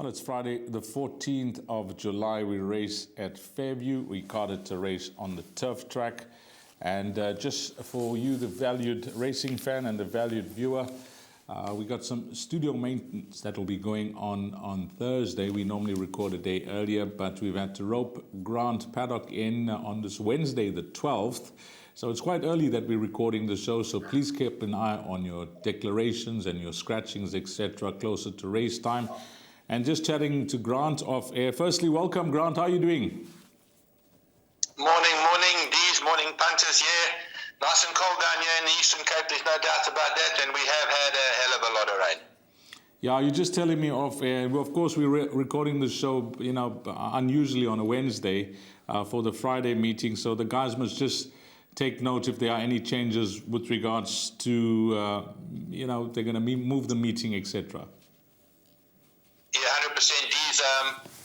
Well, it's Friday, the 14th of July. We race at Fairview. We carded to race on the turf track. And just for you, the valued racing fan and the valued viewer, we got some studio maintenance that will be going on Thursday. We normally record a day earlier, but we've had to rope Grant Paddock in on this Wednesday, the 12th. So it's quite early that we're recording the show, so please keep an eye on your declarations and your scratchings, etc., closer to race time. And just chatting to Grant off air. Firstly, welcome, Grant. How are you doing? Morning, D's, morning, punters. Yeah, nice and cold down here in the Eastern Cape. There's no doubt about that, and we have had a hell of a lot of rain. Yeah, you're just telling me off air. Well, of course, we're recording the show, unusually on a Wednesday for the Friday meeting. So the guys must just take note if there are any changes with regards to, they're going to move the meeting, etc. Yeah, 100%. D's,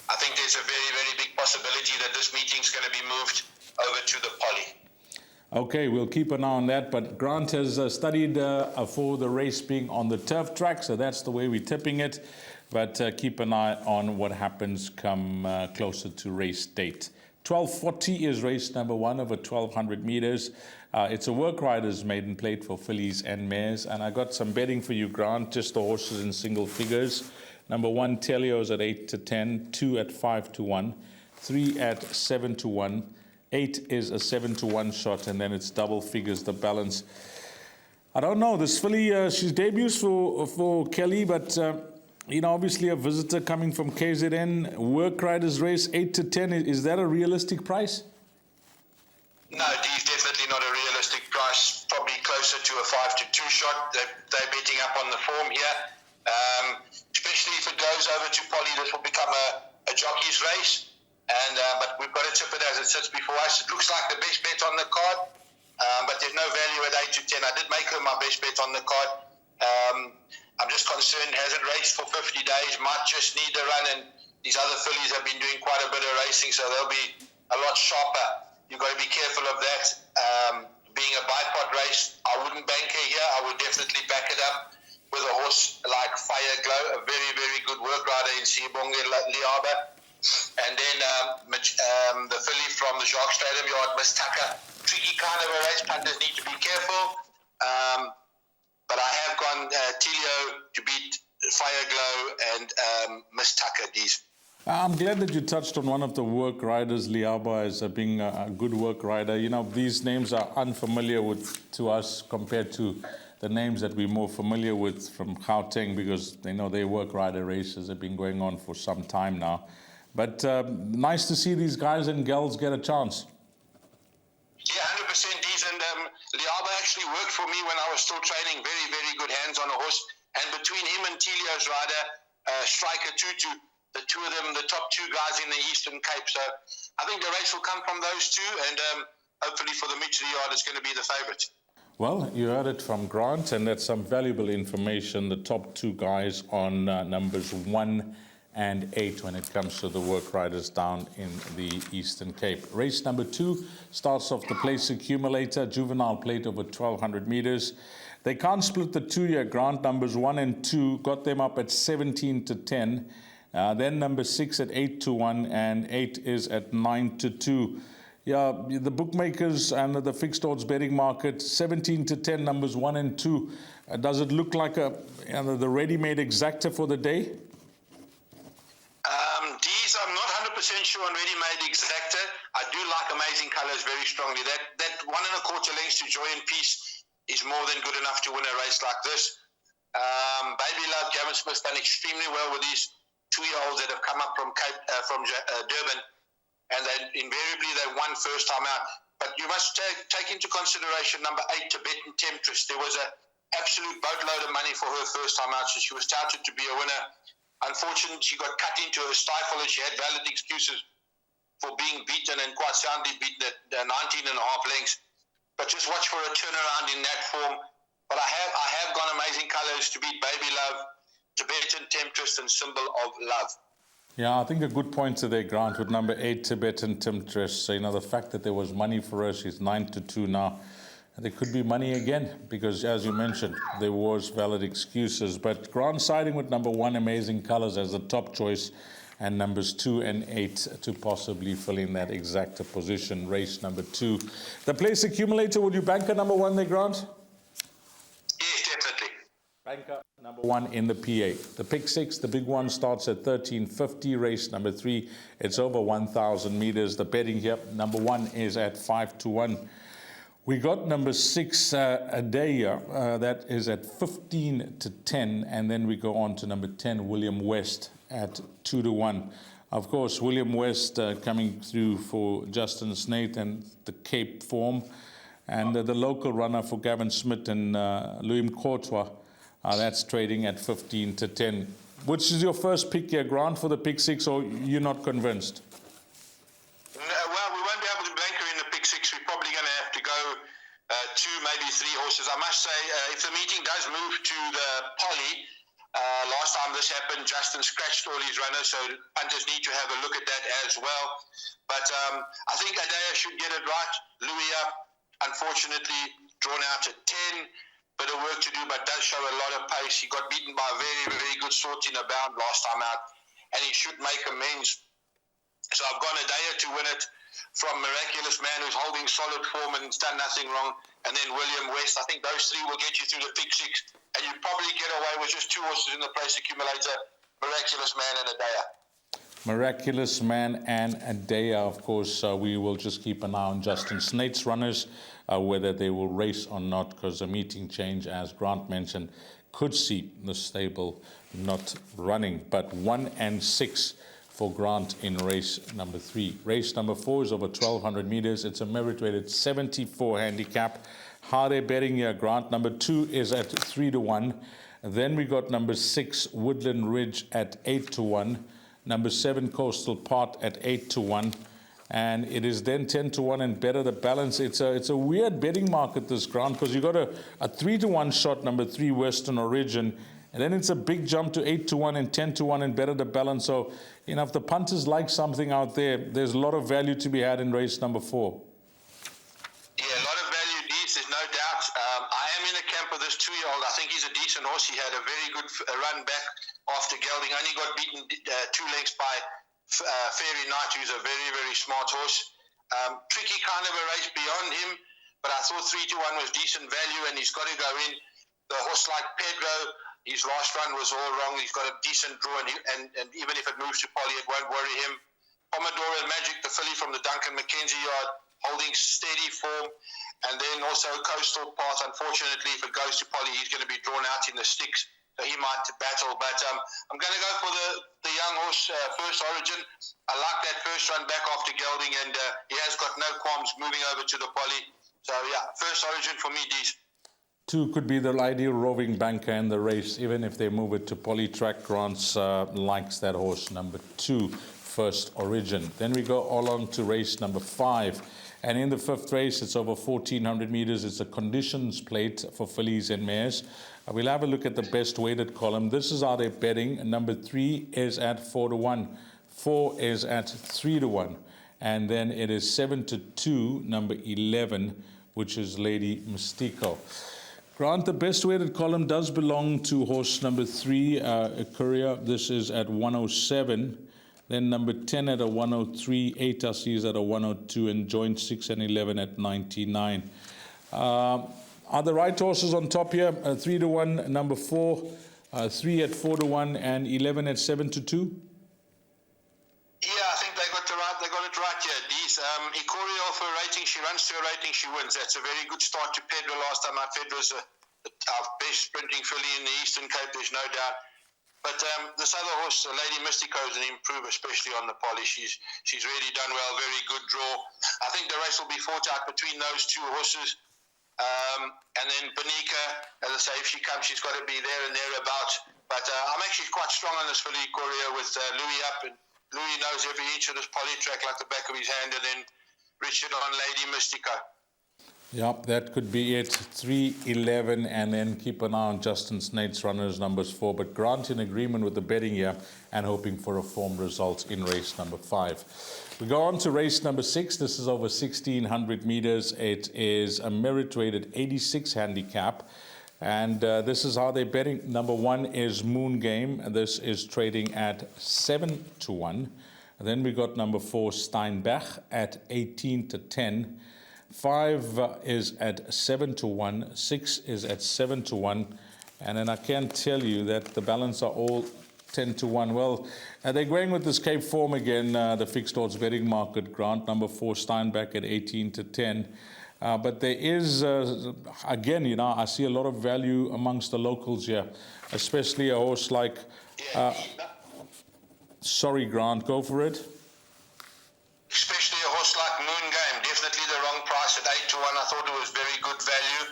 I think there's a very, very big possibility that this meeting's going to be moved over to the Poly. Okay, we'll keep an eye on that. But Grant has studied for the race being on the turf track, so that's the way we're tipping it. But keep an eye on what happens come closer to race date. 12:40 is race number 1 over 1,200 meters. It's a work riders maiden plate for fillies and mares. And I got some betting for you, Grant, just the horses in single figures. Number 1, Telio's at 8 to 10, 2 at 5 to 1, 3 at 7 to 1, 8 is a 7 to 1 shot, and then it's double figures, the balance. I don't know, this filly, she's debuts for Kelly, but, obviously a visitor coming from KZN, work riders race 8 to 10, is that a realistic price? No, D's definitely not a realistic price, probably closer to a 5 to 2 shot. They're betting up on the form here. Especially if it goes over to Poly, this will become a jockey's race. But we've got to tip it as it sits before us. It looks like the best bet on the card, but there's no value at 8 to 10. I did make her my best bet on the card. I'm just concerned, hasn't raced for 50 days, might just need a run, and these other fillies have been doing quite a bit of racing, so they'll be a lot sharper. You've got to be careful of that. Being a bipod race, I wouldn't bank her here. I would definitely back it up with a horse like Fire Glow, a very, very good work rider in Sibonge Liaba. And then the filly from the Jacques Stadium Yard, Miss Tucker. Tricky kind of a race, punters need to be careful. But I have gone Telio to beat Fire Glow and Miss Tucker, D's. I'm glad that you touched on one of the work riders, Liaba, as being a good work rider. These names are unfamiliar to us compared to the names that we're more familiar with from Gauteng, because they work rider races have been going on for some time now. But nice to see these guys and gals get a chance. Yeah, 100% decent. Liaba actually worked for me when I was still training. Very, very good hands on a horse. And between him and Telio's rider, Striker Tutu, the two of them, the top two guys in the Eastern Cape. So I think the race will come from those two, and hopefully for the Mitchell Yard, it's going to be the favourite. Well, you heard it from Grant, and that's some valuable information. The top two guys on numbers 1 and 8 when it comes to the work riders down in the Eastern Cape. Race number 2 starts off the place accumulator, juvenile plate over 1,200 meters. They can't split the 2 yet, Grant. Numbers 1 and 2 got them up at 17 to 10. Then number 6 at 8 to 1, and 8 is at 9 to 2. Yeah, the bookmakers and the fixed odds betting market, 17 to 10, numbers 1 and 2. Does it look like the ready-made exacta for the day? D's, I'm not 100% sure on ready-made exacta. I do like Amazing Colours very strongly. That 1 1/4 lengths to Joy and Peace is more than good enough to win a race like this. Baby Love, Gavin Smith's done extremely well with these 2-year-olds that have come up from Durban. And invariably they won first time out. But you must take into consideration number 8, Tibetan Temptress. There was an absolute boatload of money for her first time out, so she was touted to be a winner. Unfortunately, she got cut into her stifle, and she had valid excuses for being beaten, and quite soundly beaten at 19 and a half lengths. But just watch for a turnaround in that form. But I have gone Amazing Colours to beat Baby Love, Tibetan Temptress, and Symbol of Love. Yeah, I think a good point today, Grant, with number 8, Tibetan Temptress. The fact that there was money for her, she's 9 to 2 now. there could be money again because, as you mentioned, there was valid excuses. But Grant siding with number 1, Amazing Colors, as the top choice, and numbers 2 and 8 to possibly fill in that exact position. Race number 2. The place accumulator, would you bank a number 1 there, Grant? Yes, definitely. Banker number 1 in the PA. The pick 6, the big one, starts at 1350. Race number 3, it's over 1,000 meters. The betting here, number 1 is at 5-1. We got number 6 a day here. That is at 15-10. And then we go on to number 10, William West, at 2-1. Of course, William West coming through for Justin Snaith and the Cape form. And the local runner for Gavin Smith and Louis Mkotwa, that's trading at 15-10. Which is your first pick here, Grant, for the pick 6, or you're not convinced? No, well, we won't be able to banker in the pick 6. We're probably going to have to go 2, maybe 3 horses. I must say, if the meeting does move to the Poly, last time this happened, Justin scratched all his runners, so punters need to have a look at that as well. But I think Adaya should get it right. Louis up, unfortunately, drawn out at 10. Bit of work to do, but does show a lot of pace. He got beaten by a very, very good sort in a bound last time out, and he should make amends. So I've gone Adaya to win it from Miraculous Man, who's holding solid form and has done nothing wrong, and then William West. I think those 3 will get you through the pick 6, and you probably get away with just 2 horses in the place accumulator, Miraculous Man and Adaya. Miraculous Man and Adaya, of course. We will just keep an eye on Justin Snaith's runners, whether they will race or not, because a meeting change, as Grant mentioned, could see the stable not running. But 1 and 6 for Grant in race number 3. Race number 4 is over 1,200 meters. It's a merit-rated 74 handicap. How they're betting here, Grant? Number 2 is at 3-1. Then we got number 6, Woodland Ridge, at 8-1. Number 7, Coastal Part, at 8-1. And it is then 10-1 and better the balance. It's a weird betting market, this, Grant, because you got a 3-1 shot, number 3, Western Origin. And then it's a big jump to 8-1 and 10-1 and better the balance. So, if the punters like something out there, there's a lot of value to be had in race number 4. Yeah, a lot of value, Dees, there's no doubt. I am in the camp of this 2-year-old. I think he's a decent horse. He had a very good run back after gelding. Only got beaten 2 lengths by Fairy Knight, who's a very, very smart horse. Tricky kind of a race beyond him, but I thought 3-1 was decent value, and he's got to go in. The horse like Pedro, his last run was all wrong. He's got a decent draw, and even if it moves to Poly, it won't worry him. Pomodoro and Magic, the filly from the Duncan Mackenzie yard, holding steady form. And then also Coastal Path, unfortunately, if it goes to Poly, he's going to be drawn out in the sticks, so he might battle. But I'm going to go for the young horse, First Origin. I like that first run back after gelding, and he has got no qualms moving over to the Poly. So, yeah, First Origin for me, Dees. 2 could be the ideal roving banker in the race, even if they move it to Polytrack. Grants likes that horse, number 2, First Origin. Then we go along to race number 5. And in the 5th race, it's over 1,400 meters. It's a conditions plate for fillies and mares. We'll have a look at the best weighted column. This is how they're betting. Number 3 is at 4-1. 4 is at 3-1. And then it is 7-2, number 11, which is Lady Mystico. Grant, the best weighted column does belong to horse number 3, Courier. This is at 107. Then number 10 at a 103, 8 is at a 102, and joint 6 and 11 at 99. Are the right horses on top here? 3-1, number 4, 3 at 4-1, and 11 at 7-2? Yeah, I think they got it right here, Dees. Ikorio for a rating, she runs to a rating, she wins. That's a very good start to Pedro last time out. Pedro's our best sprinting filly in the Eastern Cape, there's no doubt. But this other horse, Lady Mystico, is an improver, especially on the Poly. She's really done well, very good draw. I think the race will be fought out between those 2 horses. And then Benika, as I say, if she comes, she's got to be there and thereabouts. But I'm actually quite strong on this filly, Courier, with Louis up. And Louis knows every inch of this Poly track like the back of his hand. And then Richard on Lady Mystico. Yep, that could be it. 3-11, and then keep an eye on Justin Snate's runners numbers 4. But Grant in agreement with the betting here and hoping for a form result in race number 5. We go on to race number 6. This is over 1,600 meters. It is a merit-rated 86 handicap. And this is how they're betting. Number 1 is Moon Game. This is trading at 7-1. And then we got number 4, Steinbach, at 18-10. 5 is at 7-1, 6 is at 7-1, and then I can tell you that the balance are all 10-1. Well, they're going with this Cape form again, the fixed odds betting market, Grant. Number 4, Steinbach, at 18-10. But there is, again, you know, I see a lot of value amongst the locals here, especially a horse like... sorry, Grant, go for it. Especially a horse like Moon Game, definitely the wrong price at 8-1. I thought it was very good value,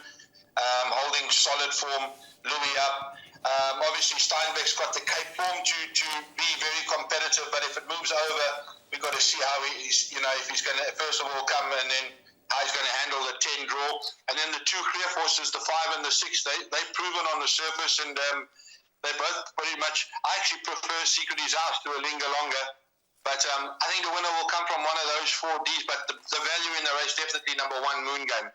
holding solid form, Louis up. Obviously, Steinbeck's got the Cape form to be very competitive, but if it moves over, we've got to see how he's, you know, if he's going to, first of all, come and then how he's going to handle the 10 draw. And then the 2 clear horses, the 5 and the 6, they've proven on the surface, and they both pretty much, I actually prefer Secret Is Ours to a Linger Longer. But I think the winner will come from one of those 4 Ds. But the value in the race, definitely number 1, Moon Game.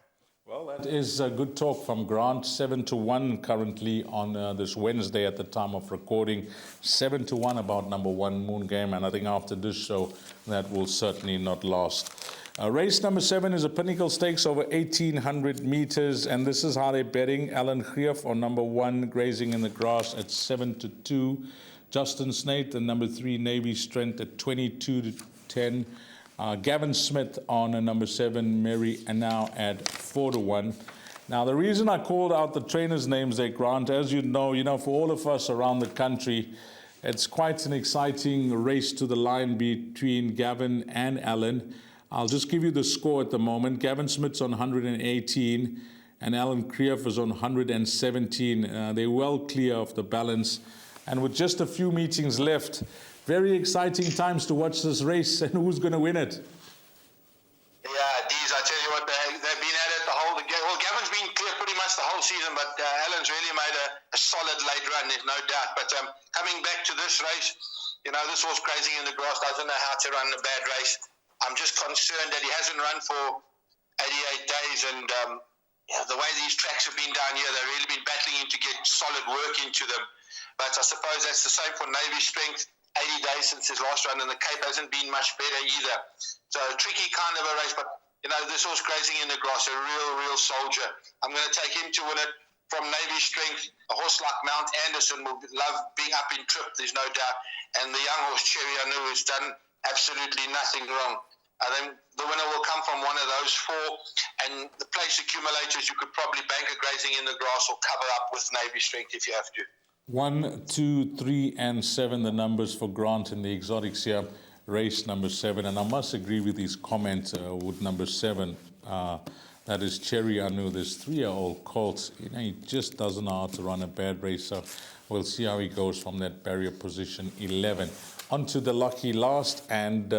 Well, that is a good talk from Grant. 7-1 currently on this Wednesday at the time of recording. 7-1 about number 1, Moon Game. And I think after this show, that will certainly not last. Race number 7 is a Pinnacle Stakes over 1,800 meters. And this is how they're betting. Alan Greef on number 1, Grazing in the Grass at 7-2. Justin Snate, the number 3, Navy Strength at 22-10. Gavin Smith on number 7, Mary Anau at 4-1. Now, the reason I called out the trainers' names there, Grant, as you know, for all of us around the country, it's quite an exciting race to the line between Gavin and Alan. I'll just give you the score at the moment. Gavin Smith's on 118, and Alan Greef is on 117. They're well clear of the balance. And with just a few meetings left, very exciting times to watch this race, and who's going to win it? Yeah, Dees, I tell you what, they've been at it the whole game. Well, Gavin's been clear pretty much the whole season, but Alan's really made a solid late run, there's no doubt. But coming back to this race, you know, this horse Grazing in the Grass doesn't know how to run a bad race. I'm just concerned that he hasn't run for 88 days, and the way these tracks have been down here, they've really been battling him to get solid work into them. But I suppose that's the same for Navy Strength. 80 days since his last run, and the Cape hasn't been much better either. So a tricky kind of a race, but, you know, this horse Grazing in the Grass, a real soldier. I'm going to take him to win it from Navy Strength. A horse like Mount Anderson will love being up in trip, there's no doubt. And the young horse Cherry Anu has done absolutely nothing wrong. I think the winner will come from one of those 4. And the place accumulators, you could probably bank a Grazing in the Grass or cover up with Navy Strength if you have to. 1, 2, 3, and 7, the numbers for Grant in the exotics here. Race number 7, and I must agree with his comment with number 7. That is Cherry Anu, this 3-year-old colt. You know, he just doesn't know how to run a bad race. So we'll see how he goes from that barrier position 11. On to the lucky last, and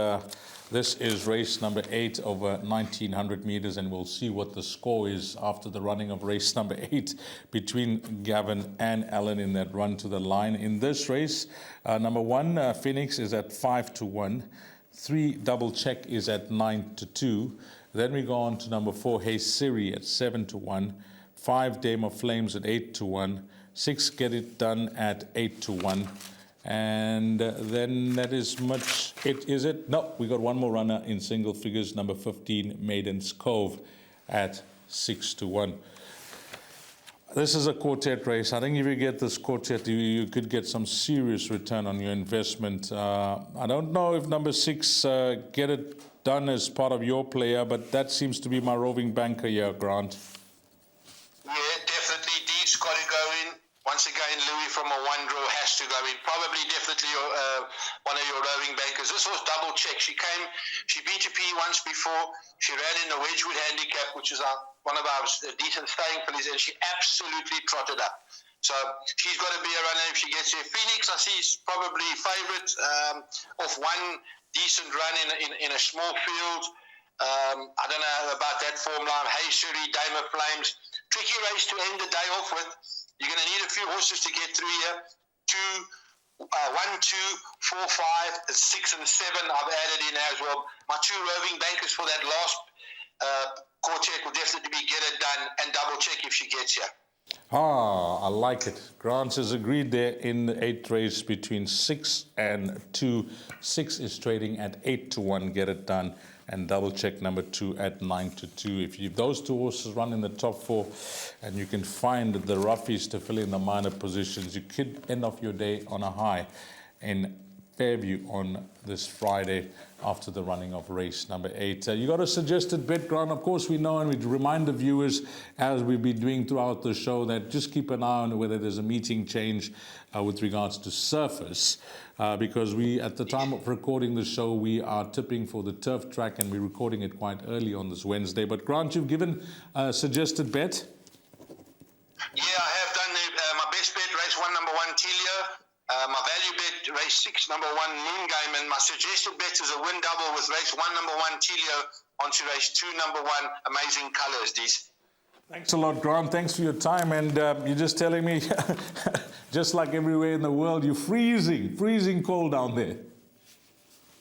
this is race number 8 over 1,900 meters, and we'll see what the score is after the running of race number 8 between Gavin and Alan in that run to the line. In this race, number 1, Phoenix, is at 5-1. 3, Double Check, is at 9-2. Then we go on to number 4, Hey Siri, at 7-1. 5, Dame of Flames, at 8-1. 6, Get It Done, at 8-1. And then that is much it, is it? No, we got one more runner in single figures, number 15, Maiden's Cove, at 6-1. This is a quartet race. I think if you get this quartet, you could get some serious return on your investment. I don't know if number 6, Get It Done, is part of your player, but that seems to be my roving banker here, Grant. Yeah, definitely. Deed's got to go in. Once again, Louis from a 1 draw has to go in. Probably, definitely one of your roving bankers. This was Double Check. She beat to P once before. She ran in the Wedgwood handicap, which is one of our decent staying fillies, and she absolutely trotted up. So she's got to be a runner if she gets here. Phoenix, I see, is probably favourite off one decent run in a small field. I don't know about that form line. Hey Shuri, Dame of Flames. Tricky race to end the day off with. You're going to need a few horses to get through here. 1, 2, 4, 5, 6, and 7 I've added in as well. My 2 roving bankers for that last quartet will definitely be Get It Done and Double Check if she gets here. I like it. Grant has agreed there in the 8th race between 6 and 2. 6 is trading at 8 to 1, Get It Done, and Double Check number 2 at 9 to 2. If those 2 horses run in the top 4 and you can find the roughies to fill in the minor positions, you could end off your day on a high in Fairview on this Friday after the running of race number 8. You got a suggested bet, Grant? Of course, we know, and we remind the viewers, as we've been doing throughout the show, that just keep an eye on whether there's a meeting change with regards to surface, because we, at the time of recording the show, we are tipping for the turf track, and we're recording it quite early on this Wednesday. But Grant, you've given a suggested bet? Yeah, I have done my best bet, race 1, number 1, Telio. My value bet, race 6, number 1, Moon Game, and my suggested bet is a win double with race 1, number 1, Telio, onto race 2, number 1, Amazing Colors, Dees. Thanks a lot, Grant. Thanks for your time. And you're just telling me, just like everywhere in the world, you're freezing cold down there.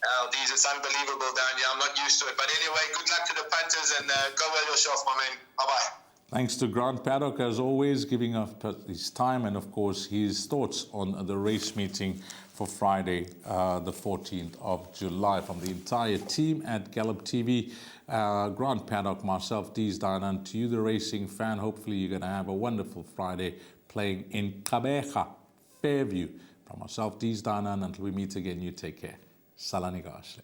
Oh, Dees, it's unbelievable down here. I'm not used to it. But anyway, good luck to the punters and go well yourself, my man. Bye-bye. Thanks to Grant Paddock, as always, giving us his time and, of course, his thoughts on the race meeting for Friday, the 14th of July. From the entire team at Gallop TV, Grant Paddock, myself, Dees Dainan, to you, the racing fan, hopefully you're going to have a wonderful Friday playing in Kabeja, Fairview. From myself, Dees Dainan, until we meet again, you take care. Salani Gashle.